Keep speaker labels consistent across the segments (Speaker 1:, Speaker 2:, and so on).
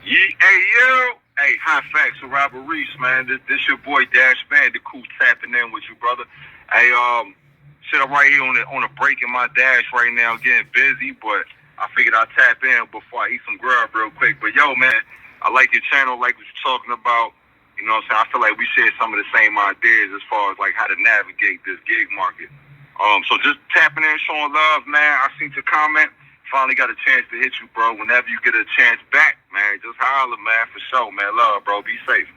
Speaker 1: Hey, yo. Hey, high facts with Robert Reese, man. This your boy Dash Bandicoot tapping in with you, brother. Hey, shit, I'm right here on a break in my dash right now, getting busy, but I figured I'd tap in before I eat some grub real quick. But yo, man, I like your channel, like what you're talking about. You know what I'm saying? I feel like we share some of the same ideas as far as like how to navigate this gig market. So just tapping in, showing love, man. I seen your comment. Finally got a chance to hit you, bro. Whenever you get a chance back, man, just holler, man, for sure, man. Love, bro. Be safe.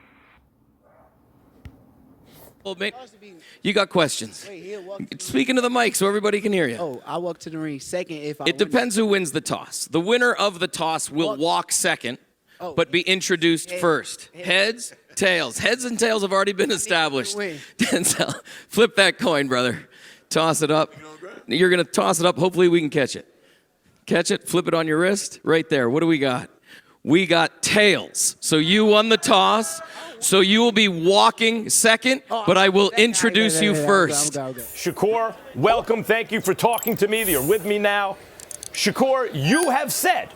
Speaker 2: Well, mate, you got questions. Speaking to the mic so everybody can hear you.
Speaker 3: Oh, I walk to the ring second if I
Speaker 2: It depends who wins the toss. The winner of the toss will walk second, but be introduced first. Heads, tails. Heads and tails have already been established. Denzel, flip that coin, brother. Toss it up. You're going to toss it up. Hopefully we can catch it. Catch it, flip it on your wrist. Right there. What do we got? We got tails. So you won the toss. So you will be walking second, but I will introduce you first.
Speaker 4: Shakur, welcome. Thank you for talking to me. You're with me now. Shakur, you have said,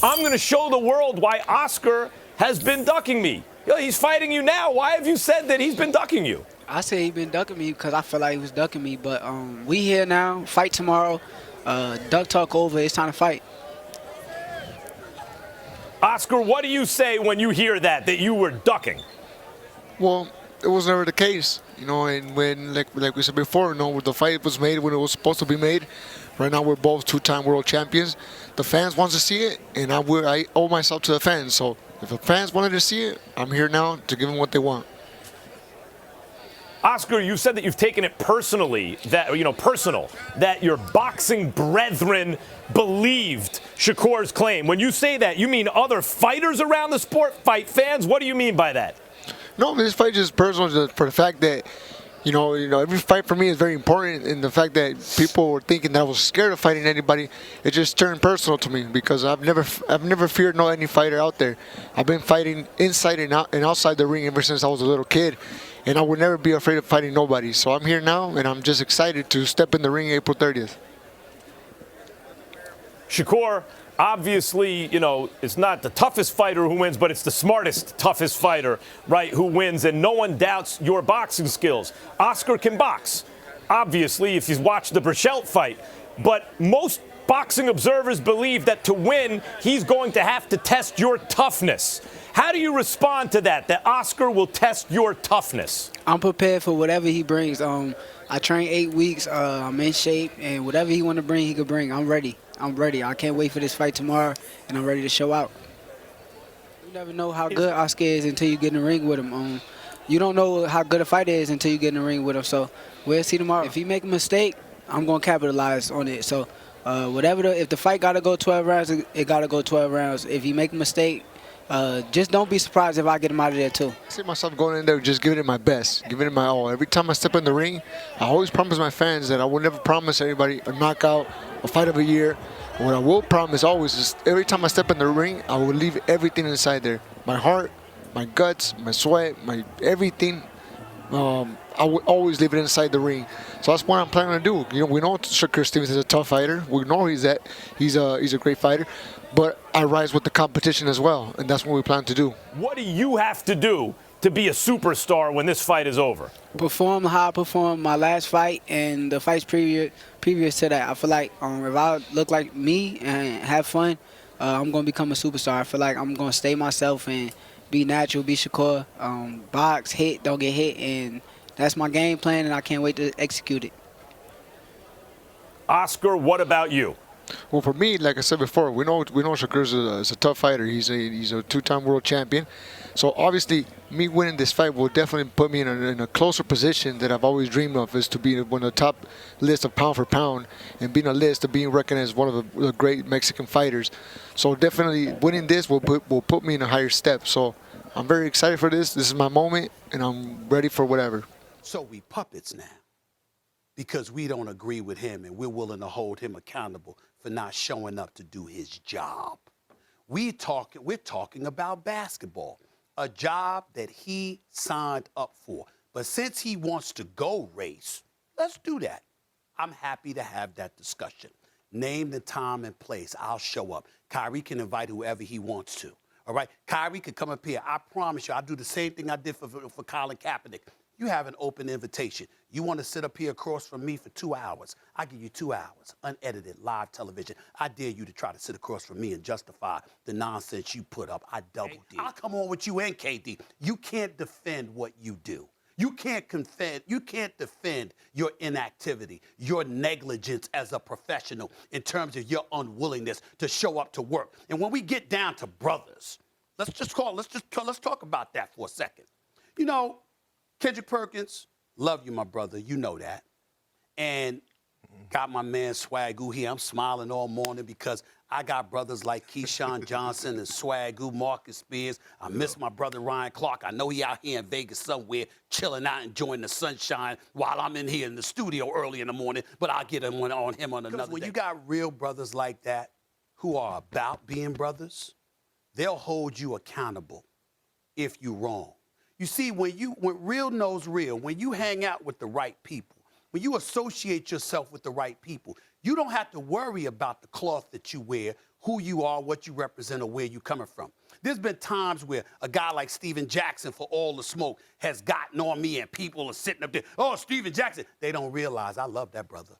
Speaker 4: I'm going to show the world why Oscar has been ducking me. He's fighting you now. Why have you said that he's been ducking you?
Speaker 3: I said he's been ducking me because I feel like he was ducking me. But we here now. Fight tomorrow. Duck talk over. It's time to fight.
Speaker 4: Oscar, what do you say when you hear that you were ducking?
Speaker 5: Well, it was never the case, you know. And when, like we said before, you know, when the fight was made when it was supposed to be made. Right now, we're both two-time world champions. The fans want to see it, and I owe myself to the fans. So if the fans wanted to see it, I'm here now to give them what they want.
Speaker 4: Oscar, you said that you've taken it personally, that your boxing brethren believed Shakur's claim. When you say that, you mean other fighters around the sport fight fans? What do you mean by that?
Speaker 5: No, this fight is personal for the fact that, you know, every fight for me is very important, and the fact that people were thinking that I was scared of fighting anybody, it just turned personal to me because I've never feared any fighter out there. I've been fighting inside and outside the ring ever since I was a little kid. And I would never be afraid of fighting nobody. So I'm here now, and I'm just excited to step in the ring April 30th.
Speaker 4: Shakur, obviously, it's not the toughest fighter who wins, but it's the smartest, toughest fighter, right, who wins. And no one doubts your boxing skills. Oscar can box, obviously, if you've watched the Burchelt fight. But most boxing observers believe that to win, he's going to have to test your toughness. How do you respond to that Oscar will test your toughness?
Speaker 3: I'm prepared for whatever he brings. I trained 8 weeks. I'm in shape, and whatever he want to bring, he could bring. I'm ready. I can't wait for this fight tomorrow, and I'm ready to show out. You never know how good Oscar is until you get in the ring with him. You don't know how good a fighter is until you get in the ring with him. So we'll see tomorrow. If he make a mistake, I'm going to capitalize on it. So if the fight got to go 12 rounds, it got to go 12 rounds. If he make a mistake, just don't be surprised if I get him out of there too.
Speaker 5: I see myself going in there just giving it my best, giving it my all. Every time I step in the ring, I always promise my fans that I will never promise anybody a knockout, a fight of a year. What I will promise always is every time I step in the ring, I will leave everything inside there. My heart, my guts, my sweat, my everything. I will always leave it inside the ring. So that's what I'm planning to do. You know, we know Shakur Stevenson is a tough fighter. We know he's a great fighter. But I rise with the competition as well, and that's what we plan to do.
Speaker 4: What do you have to do to be a superstar when this fight is over?
Speaker 3: Perform how I performed my last fight and the fights previous to that. I feel like if I look like me and have fun, I'm going to become a superstar. I feel like I'm going to stay myself and be natural, be Shakur, box, hit, don't get hit, and that's my game plan, and I can't wait to execute it.
Speaker 4: Oscar, what about you?
Speaker 5: Well, for me, like I said before, we know Shakur is a tough fighter. He's a two-time world champion. So obviously, me winning this fight will definitely put me in a closer position that I've always dreamed of, is to be on the top list of pound for pound and being a list of being recognized as one of the great Mexican fighters. So definitely winning this will put me in a higher step. So I'm very excited for this. This is my moment, and I'm ready for whatever.
Speaker 6: So we puppets now because we don't agree with him, and we're willing to hold him accountable for not showing up to do his job. We're talking about basketball, a job that he signed up for. But since he wants to go race, let's do that. I'm happy to have that discussion. Name the time and place. I'll show up. Kyrie can invite whoever he wants to, All right? Kyrie could come up here. I promise you, I'll do the same thing I did for Colin Kaepernick. You have an open invitation. You want to sit up here across from me for 2 hours. I give you 2 hours, unedited, live television. I dare you to try to sit across from me and justify the nonsense you put up. I double dare. I'll come on with you and KD. You can't defend what you do. You can't defend your inactivity, your negligence as a professional in terms of your unwillingness to show up to work. And when we get down to brothers, let's talk about that for a second. You know, Kendrick Perkins, love you, my brother. You know that. And got my man Swagoo here. I'm smiling all morning because I got brothers like Keyshawn Johnson and Swagoo, Marcus Spears. I miss my brother Ryan Clark. I know he out here in Vegas somewhere chilling out, enjoying the sunshine while I'm in here in the studio early in the morning, but I'll get him on another day. When you got real brothers like that who are about being brothers, they'll hold you accountable if you're wrong. You see, when real knows real, when you hang out with the right people, when you associate yourself with the right people, you don't have to worry about the cloth that you wear, who you are, what you represent, or where you're coming from. There's been times where a guy like Steven Jackson, for all the smoke, has gotten on me and people are sitting up there, oh, Steven Jackson. They don't realize I love that brother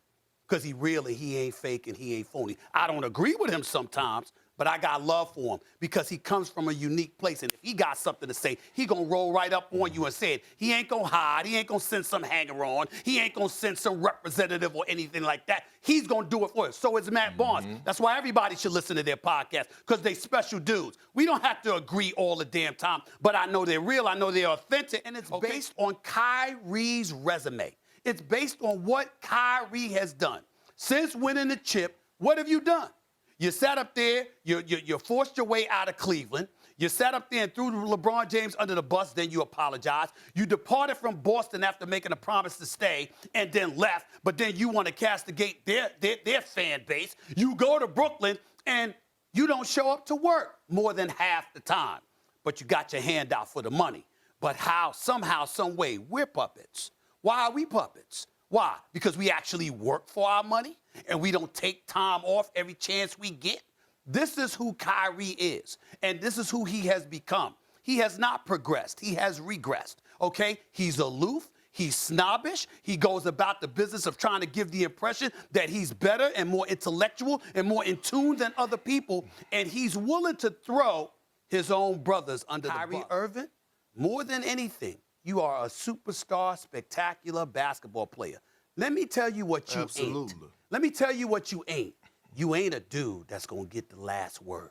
Speaker 6: because he ain't fake and he ain't phony. I don't agree with him sometimes, but I got love for him because he comes from a unique place. And if he got something to say, he gonna roll right up on you and say it. He ain't gonna hide. He ain't gonna send some hanger-on. He ain't gonna send some representative or anything like that. He's gonna do it for us. So is Matt Barnes. That's why everybody should listen to their podcast, because they special dudes. We don't have to agree all the damn time, but I know they're real. I know they're authentic. And it's based on Kyrie's resume. It's based on what Kyrie has done. Since winning the chip, what have you done? You sat up there, you forced your way out of Cleveland. You sat up there and threw LeBron James under the bus, then you apologized. You departed from Boston after making a promise to stay and then left, but then you want to castigate their fan base. You go to Brooklyn and you don't show up to work more than half the time, but you got your hand out for the money. But somehow, some way, we're puppets. Why are we puppets? Why? Because we actually work for our money and we don't take time off every chance we get? This is who Kyrie is, and this is who he has become. He has not progressed. He has regressed, okay? He's aloof. He's snobbish. He goes about the business of trying to give the impression that he's better and more intellectual and more in tune than other people, and he's willing to throw his own brothers under the bus. Kyrie Irving, more than anything, you are a superstar, spectacular basketball player. Let me tell you what you ain't. Let me tell you what you ain't. You ain't a dude that's going to get the last word.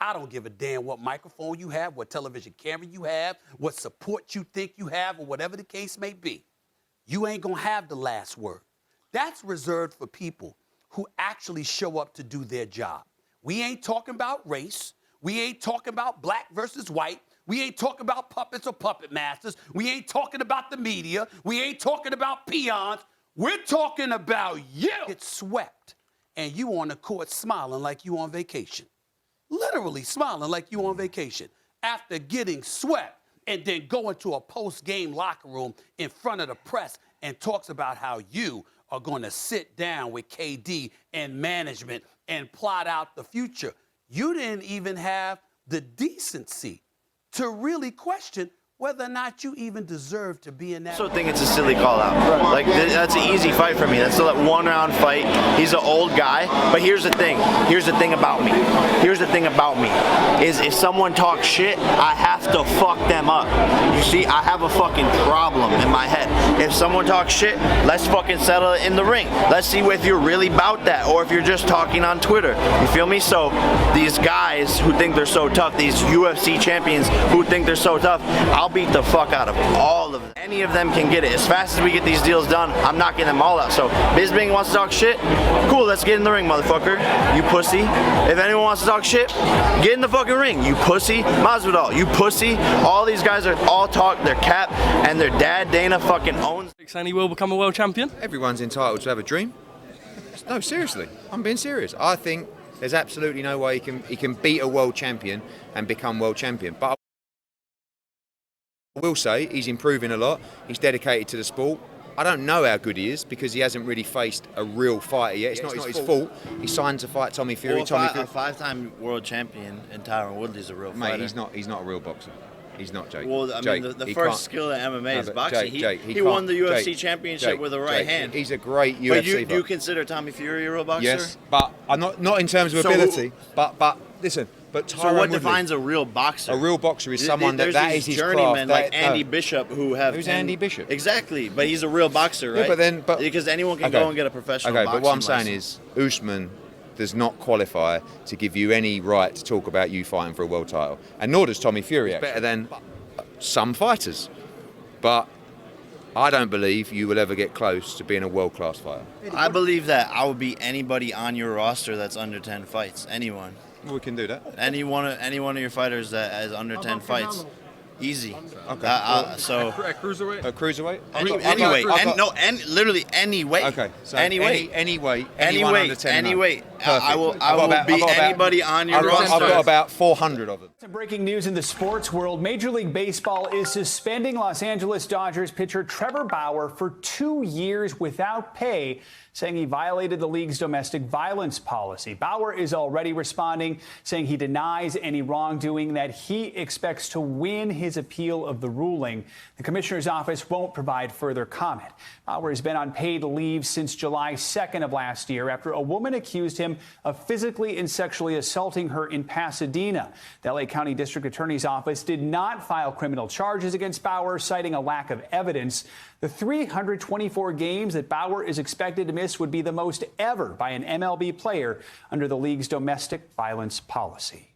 Speaker 6: I don't give a damn what microphone you have, what television camera you have, what support you think you have, or whatever the case may be. You ain't going to have the last word. That's reserved for people who actually show up to do their job. We ain't talking about race. We ain't talking about black versus white. We ain't talking about puppets or puppet masters. We ain't talking about the media. We ain't talking about peons. We're talking about you. Get swept, and you on the court smiling like you on vacation. Literally smiling like you on vacation. After getting swept, and then going to a post-game locker room in front of the press and talks about how you are going to sit down with KD and management and plot out the future. You didn't even have the decency to really question whether or not you even deserve to be in that.
Speaker 7: I also think it's a silly call out. Like, that's an easy fight for me. That's a one-round fight. He's an old guy. But here's the thing. Here's the thing about me. Here's the thing about me. Is if someone talks shit, I have to fuck them up. You see, I have a fucking problem in my head. If someone talks shit, let's fucking settle it in the ring. Let's see if you're really about that or if you're just talking on Twitter. You feel me? So these guys who think they're so tough, these UFC champions who think they're so tough, I'll beat the fuck out of all of them. Any of them can get it. As fast as we get these deals done, I'm knocking them all out. So Bisbing wants to talk shit, cool, let's get in the ring, motherfucker. You pussy. If anyone wants to talk shit, get in the fucking ring. You pussy. Masvidal, you pussy. All these guys are all talk, their cap, and their dad, Dana, fucking owns.
Speaker 8: And he will become a world champion?
Speaker 9: Everyone's entitled to have a dream. No, seriously, I'm being serious. I think there's absolutely no way he can beat a world champion and become world champion. But I will say he's improving a lot. He's dedicated to the sport. I don't know how good he is because he hasn't really faced a real fighter yet. It's not his fault. He signed to fight Tommy Fury.
Speaker 7: Well, a five-time world champion and Tyron Woodley's a real fighter.
Speaker 9: Mate, he's not a real boxer. He's not, Jake.
Speaker 7: Well, I mean, the first skill in MMA is boxing. He won the UFC championship with a right hand.
Speaker 9: He's a great UFC
Speaker 7: fighter.
Speaker 9: fighter.
Speaker 7: Do you consider Tommy Fury a real boxer?
Speaker 9: Yes, but I'm not in terms of ability. But listen. But Tyron
Speaker 7: so what
Speaker 9: Woodley,
Speaker 7: defines a real boxer?
Speaker 9: A real boxer is someone that is his
Speaker 7: journeymen
Speaker 9: craft.
Speaker 7: Like Andy Bishop who have.
Speaker 9: Who's Andy Bishop?
Speaker 7: Exactly, but he's a real boxer, right?
Speaker 9: Yeah, but
Speaker 7: because anyone can go and get a professional.
Speaker 9: Okay,
Speaker 7: boxing
Speaker 9: but what I'm saying
Speaker 7: license.
Speaker 9: is Usman does not qualify to give you any right to talk about you fighting for a world title, and nor does Tommy Fury. He's better than some fighters, but I don't believe you will ever get close to being a world-class fighter.
Speaker 7: I believe that I would beat anybody on your roster that's under 10 fights. Anyone.
Speaker 9: Well, we can do that.
Speaker 7: Any one of your fighters that has under 10 fights. Easy.
Speaker 9: Okay.
Speaker 7: So
Speaker 9: at cruiserweight? Cruiserweight?
Speaker 7: Any weight. Literally any weight.
Speaker 9: Okay. So
Speaker 7: any weight.
Speaker 9: Any weight.
Speaker 7: Any weight. I will beat anybody on your roster.
Speaker 9: I've got about 400 of them.
Speaker 8: Some breaking news in the sports world. Major League Baseball is suspending Los Angeles Dodgers pitcher Trevor Bauer for 2 years without pay, saying he violated the league's domestic violence policy. Bauer is already responding, saying he denies any wrongdoing, that he expects to win his appeal of the ruling. The commissioner's office won't provide further comment. Bauer has been on paid leave since July 2nd of last year after a woman accused him of physically and sexually assaulting her in Pasadena. The LA County District Attorney's Office did not file criminal charges against Bauer, citing a lack of evidence. The 324 games that Bauer is expected to miss would be the most ever by an MLB player under the league's domestic violence policy.